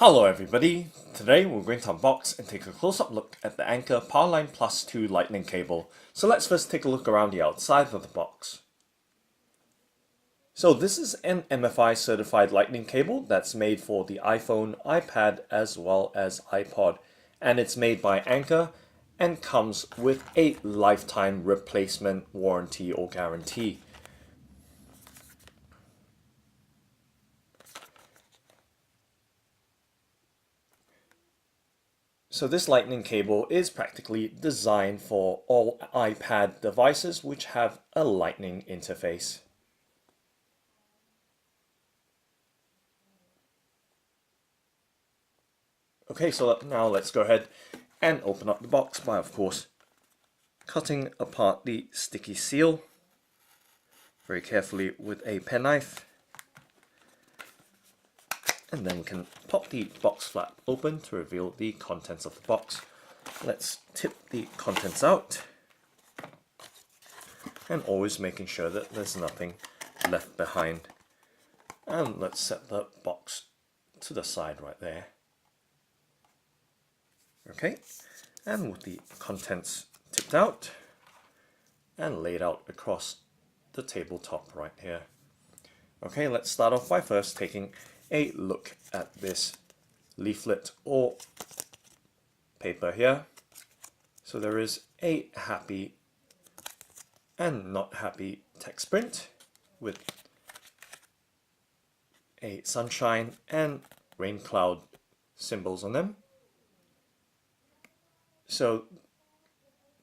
Hello everybody, today we're going to unbox and take a close-up look at the Anker PowerLine Plus 2 lightning cable. So let's first take a look around the outside of the box. So this is an MFi certified lightning cable that's made for the iPhone, iPad as well as iPod. And it's made by Anker and comes with a lifetime replacement warranty or guarantee. So this lightning cable is practically designed for all iPad devices which have a lightning interface. Okay, so now let's go ahead and open up the box by, of course, cutting apart the sticky seal very carefully with a penknife. And then we can pop the box flap open to reveal the contents of the box. Let's tip the contents out. And always making sure that there's nothing left behind. And let's set the box to the side right there. Okay, and with the contents tipped out and laid out across the tabletop right here. Okay, let's start off by first taking a look at this leaflet or paper here. So there is a happy and not happy text print with a sunshine and rain cloud symbols on them. So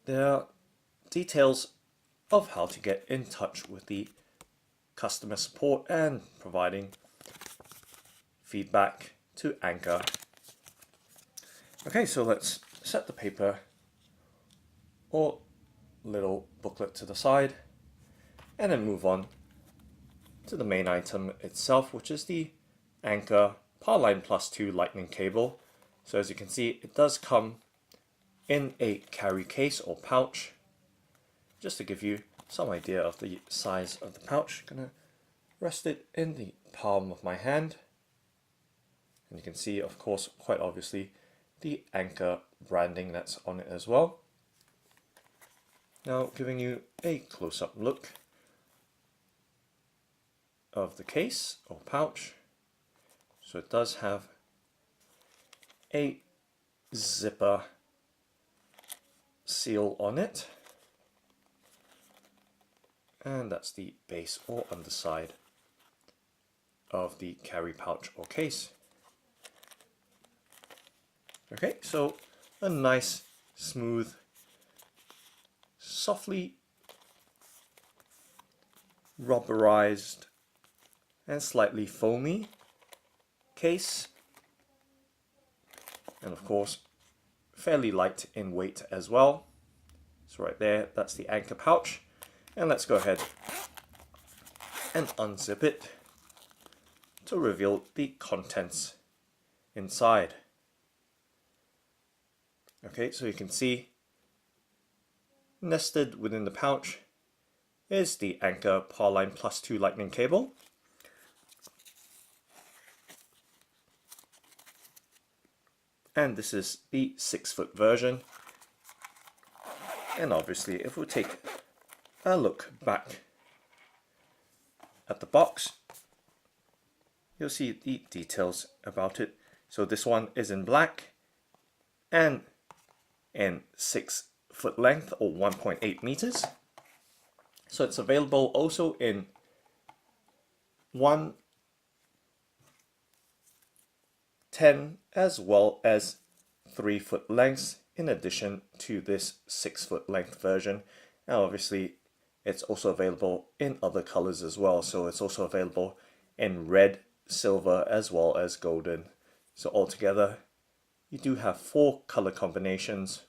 there are details of how to get in touch with the customer support and providing feedback to Anker. Okay, so let's set the paper or little booklet to the side and then move on to the main item itself, which is the Anker PowerLine Plus 2 lightning cable. So as you can see, it does come in a carry case or pouch. Just to give you some idea of the size of the pouch, I'm gonna rest it in the palm of my hand. And you can see, of course, quite obviously, the Anker branding that's on it as well. Now, giving you a close-up look of the case or pouch. So it does have a zipper seal on it. And that's the base or underside of the carry pouch or case. Okay, so a nice, smooth, softly rubberized and slightly foamy case. And of course, fairly light in weight as well. So right there, that's the Anker pouch. And let's go ahead and unzip it to reveal the contents inside. Okay, so you can see nested within the pouch is the Anker PowerLine Plus 2 lightning cable. And this is the 6-foot version. And obviously, if we take a look back at the box, you'll see the details about it. So this one is in black and in 6-foot length or 1.8 meters. So it's available also in 1, 10 as well as 3-foot lengths in addition to this 6-foot length version. Now obviously it's also available in other colors as well. So it's also available in red, silver as well as golden. So altogether you do have 4 color combinations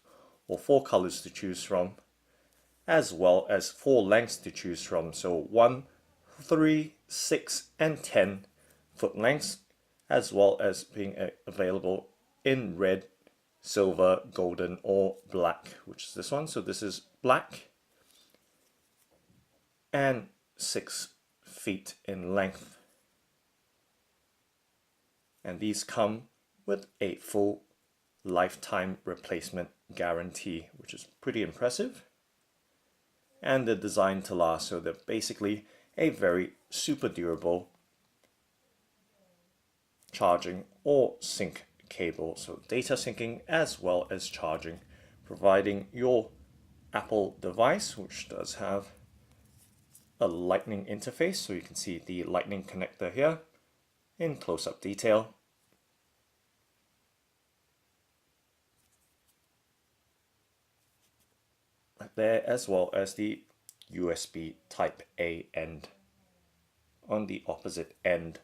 or 4 colors to choose from, as well as 4 lengths to choose from. So 1, 3, 6 and 10 foot lengths, as well as being available in red, silver, golden or black, which is this one. So this is black and 6 feet in length. And these come with a full lifetime replacement guarantee, which is pretty impressive. And they're designed to last, so they're basically a very super durable charging or sync cable, so data syncing as well as charging, providing your Apple device, which does have a lightning interface, so you can see the lightning connector here in close-up detail. Right there, as well as the USB Type A end on the opposite end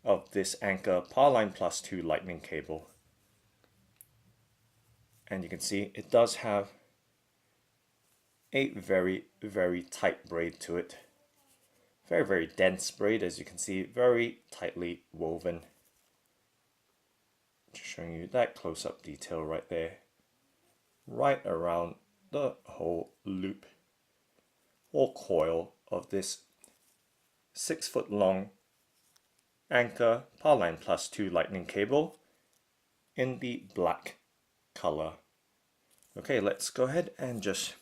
of this Anker PowerLine Plus 2 lightning cable. And you can see it does have a very, very tight braid to it. Very, very dense braid, as you can see, very tightly woven. Just showing you that close-up detail right there, right around the whole loop or coil of this 6-foot long Anker PowerLine Plus 2 lightning cable in the black color. Okay, let's go ahead and just,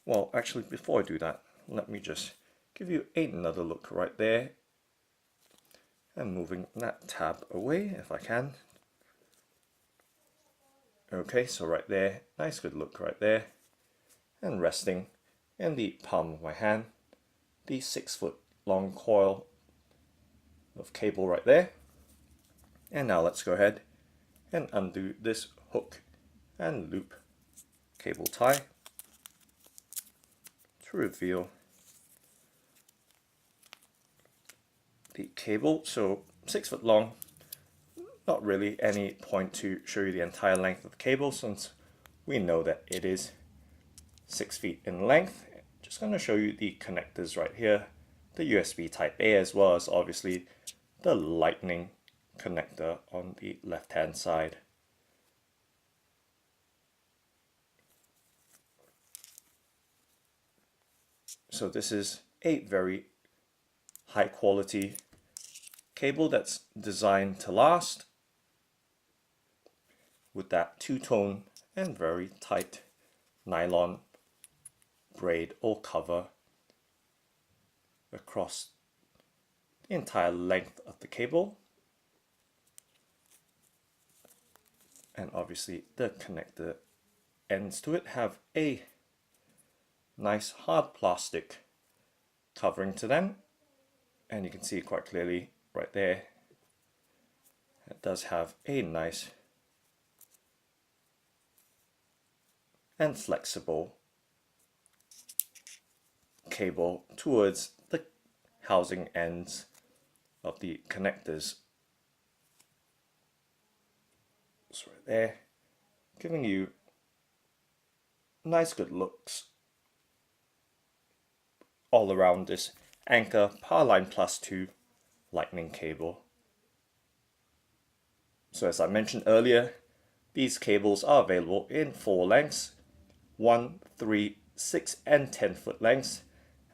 well, actually before I do that, let me just give you another look right there. And moving that tab away if I can. Okay, so right there, nice good look right there. And resting in the palm of my hand, the 6-foot long coil of cable right there. And now let's go ahead and undo this hook and loop cable tie to reveal the cable. So 6 foot long, not really any point to show you the entire length of the cable since we know that it is 6 feet in length. Just going to show you the connectors right here, the USB Type A as well as obviously the lightning connector on the left hand side. So this is a very high quality cable that's designed to last with that two-tone and very tight nylon braid or cover across the entire length of the cable. And obviously the connector ends to it have a nice hard plastic covering to them, and you can see quite clearly right there it does have a nice and flexible cable towards the housing ends of the connectors. So right there, giving you nice good looks all around this Anker PowerLine Plus 2 lightning cable. So as I mentioned earlier, these cables are available in 4 lengths, 1, 3, 6 and 10 foot lengths,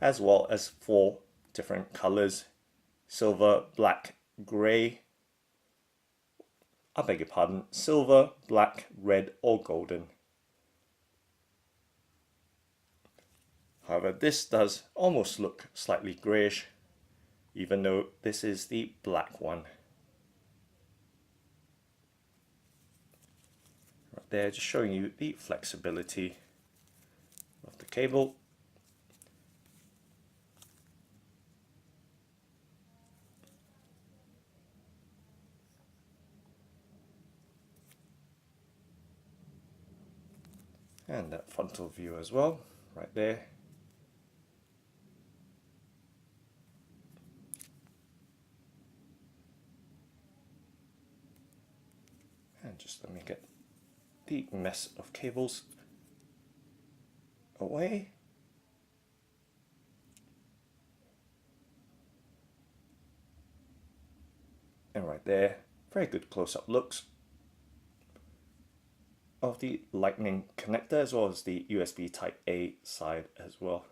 as well as 4 different colors: silver, black, gray, I beg your pardon, silver, black, red or golden. However, this does almost look slightly grayish, even though this is the black one. Right there, just showing you the flexibility of the cable. And that frontal view as well, right there. And just let me get the mess of cables away. And right there, very good close-up looks of the lightning connector as well as the USB Type A side as well.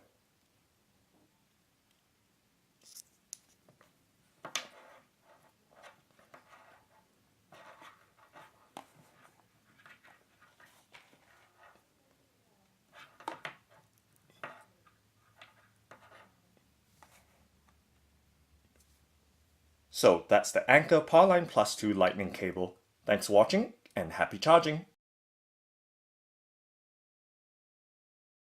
So that's the Anker PowerLine Plus 2 Lightning cable. Thanks for watching and happy charging!